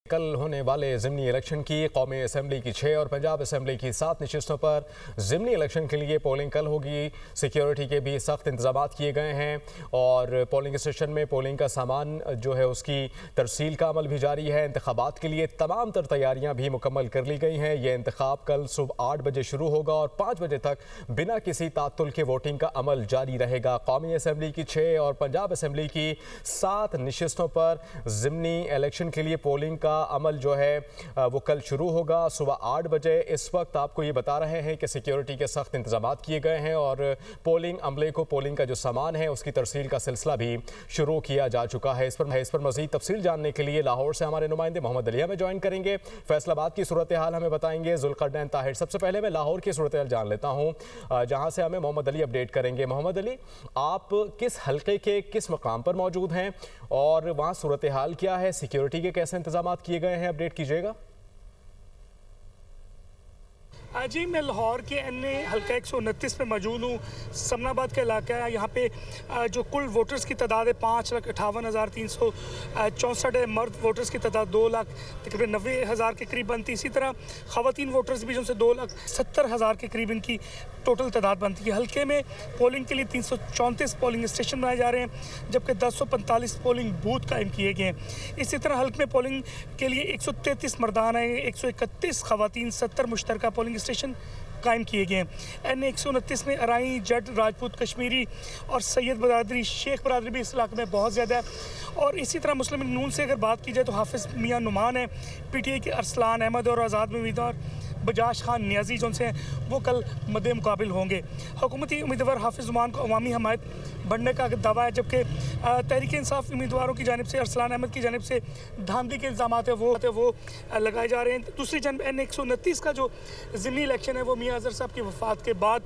कल होने वाले ज़िमनी इलेक्शन की कौमी असम्बली की 6 और पंजाब असम्बली की 7 नशिस्तों पर ज़िमनी इलेक्शन के लिए पोलिंग कल होगी। सिक्योरिटी के भी सख्त इंतजाम किए गए हैं और पोलिंग स्टेशन में पोलिंग का सामान जो है उसकी तरसील का अमल भी जारी है। इंतखाबात के लिए तमाम तर तैयारियाँ भी मुकम्मल कर ली गई हैं। ये इंतखाब कल सुबह 8 बजे शुरू होगा और 5 बजे तक बिना किसी तातुल के वोटिंग का अमल जारी रहेगा। कौमी असम्बली की 6 और पंजाब असम्बली की 7 नशिस्तों पर ज़िमनी इलेक्शन के लिए पोलिंग का अमल जो है वो कल शुरू होगा सुबह 8 बजे। इस वक्त आपको ये बता रहे हैं कि सिक्योरिटी के सख्त इंतजाम किए गए हैं और पोलिंग अमले को पोलिंग का जो सामान है उसकी तरसील का सिलसिला भी शुरू किया जा चुका है। इस पर मज़ीद तफसील जानने के लिए लाहौर से हमारे नुमाइंदे मोहम्मद अली हमें ज्वाइन करेंगे। फैसलाबाद की सूरत हाल हमें बताएंगे जुल्करनैन ताहिर। सबसे पहले मैं लाहौर की सूरत हाल जान लेता हूँ जहाँ से हमें मोहम्मद अली अपडेट करेंगे। मोहम्मद अली, आप किस हल्के के किस मकाम पर मौजूद हैं और वहाँ सूरत हाल क्या है, सिक्योरिटी के कैसे इंतजाम किए गए हैं, अपडेट कीजिएगा। जी, मैं लाहौर के एनए हल्का 129 पे मौजूद हूँ। समनाबाद का इलाका है। यहाँ पे जो कुल वोटर्स की तादाद है 5,58,364 है। मर्द वोटर्स की तादाद 2,90,000 के करीब बनती है। इसी तरह ख़वातीन वोटर्स भी जो उनसे 2,70,000 के करीब इनकी टोटल तादाद बनती है। हल्के में पोलिंग के लिए 334 पोलिंग स्टेशन बनाए जा रहे हैं, जबकि 1045 पोलिंग बूथ कायम किए गए हैं। इसी तरह हल्के में पोलिंग के लिए 133 मर्दान हैं, 131 ख़वातीन, 70 मुश्तरका पोलिंग स्टेशन कायम किए गए हैं। एन 129 में अराई, जट, राजपूत, कश्मीरी और सैयद बरादरी, शेख बरादरी भी इस इलाके में बहुत ज़्यादा है। और इसी तरह मुस्लिम नून से अगर बात की जाए तो हाफिज़ मियाँ नुमान है, PTI के अरसलान अहमद और आज़ाद में उम्मीदवार बजाज खान नियाजी जो उनसे हैं वो कल मद्दे मुकाबिल होंगे। हुकूमती उम्मीदवार हाफिज़ नुमान को अवामी हमायत बढ़ने का दावा है, जबकि तहरीक इंसाफ उम्मीदवारों की जानिब से अरसलान अहमद की जानिब से धांधली के इल्ज़ाम है वो लगाए जा रहे हैं। दूसरी जानब N 129 का जो ज़िमनी इलेक्शन है वो मियाँ अज़हर साहब की वफ़ात के बाद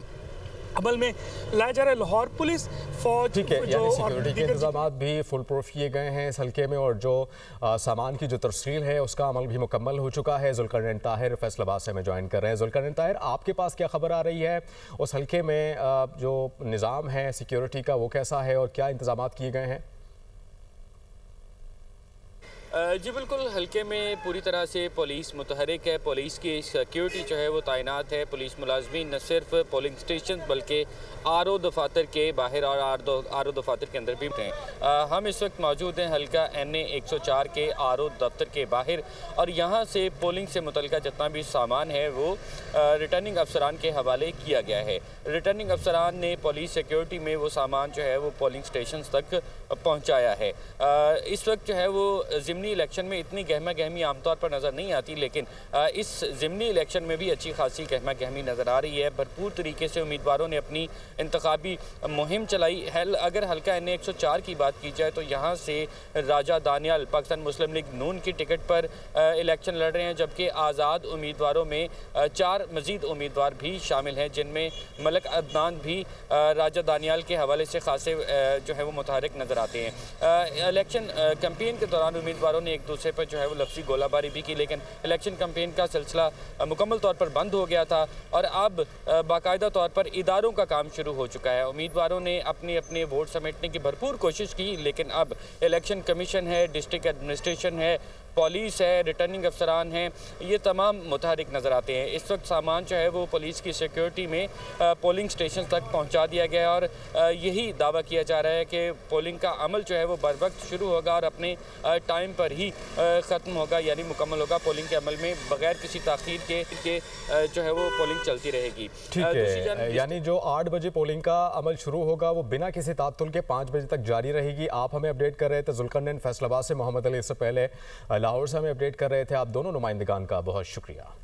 अमल में लाया जा रहा है। लाहौर पुलिस फौज ठीक है, यानी सिक्योरिटी के इंतजाम भी फुल प्रूफ किए गए हैं इस हल्के में और जो सामान की जो तरसील है उसका अमल भी मुकम्मल हो चुका है। जुल्करनैन ताहिर फैसलाबाद से हमें ज्वाइन कर रहे हैं। जुल्करनैन ताहिर, आपके पास क्या खबर आ रही है? उस हल्के में जो निज़ाम है सिक्योरिटी का वो कैसा है और क्या इंतजाम किए गए हैं? जी बिल्कुल, हल्के में पूरी तरह से पुलिस मुतहरिक है। पुलिस की सिक्योरिटी जो है वो तैनात है। पुलिस मुलाजमीन न सिर्फ पोलिंग स्टेशन बल्कि RO दफातर के बाहर और RO दफातर के अंदर भी हैं। हम इस वक्त मौजूद हैं हल्का NA 104 के RO दफ्तर के बाहर और यहाँ से पोलिंग से मुतल्लिका जितना भी सामान है वो रिटर्निंग अफसरान के हवाले किया गया है। रिटर्निंग अफसरान ने पुलिस सिक्योरिटी में वो सामान जो है वो पोलिंग स्टेशन तक पहुँचाया है। इस वक्त जो है वो ज़िमनी इलेक्शन में इतनी गहमा गहमी आमतौर पर नज़र नहीं आती, लेकिन इस ज़िमनी इलेक्शन में भी अच्छी खासी गहमा गहमी नज़र आ रही है। भरपूर तरीके से उम्मीदवारों ने अपनी इंतखाबी मुहिम चलाई है। अगर हल्का NA 104 की बात की जाए तो यहाँ से राजा दानियाल पाकिस्तान मुस्लिम लीग नून की टिकट पर इलेक्शन लड़ रहे हैं, जबकि आज़ाद उम्मीदवारों में 4 मज़ीद उम्मीदवार भी शामिल हैं, जिनमें मलक अदनान भी राजा दानियाल के हवाले से खासे जो है वो मुतहरिक नज़र आते हैं। इलेक्शन कैंपेन के दौरान उम्मीदवारों ने एक दूसरे पर जो है वो लफ्ज़ी गोलाबारी भी की, लेकिन इलेक्शन कैंपेन का सिलसिला मुकम्मल तौर पर बंद हो गया था और अब बाकायदा तौर पर इदारों का काम शुरू हो चुका है। उम्मीदवारों ने अपने अपने वोट समेटने की भरपूर कोशिश की, लेकिन अब इलेक्शन कमीशन है, डिस्ट्रिक्ट एडमिनिस्ट्रेशन है, पुलिस है, रिटर्निंग अफसरान हैं, ये तमाम मुतहरिक नज़र आते हैं। इस वक्त सामान जो है वो पुलिस की सिक्योरिटी में पोलिंग स्टेशन तक पहुंचा दिया गया और यही दावा किया जा रहा है कि पोलिंग का अमल जो है वो बर वक्त शुरू होगा और अपने टाइम पर ही ख़त्म होगा, यानी मुकम्मल होगा। पोलिंग के अमल में बगैर किसी ताख़ीर के जो है वो पोलिंग चलती रहेगी। ठीक है, यानी जो 8 बजे पोलिंग का अमल शुरू होगा वो बिना किसी तातुल के 5 बजे तक जारी रहेगी। आप हमें अपडेट कर रहे थे जुल्करनैन फैसलाबाद से, मोहम्मद अली इससे पहले लाहौर से हमें अपडेट कर रहे थे। आप दोनों नुमाइंदगान का बहुत शुक्रिया।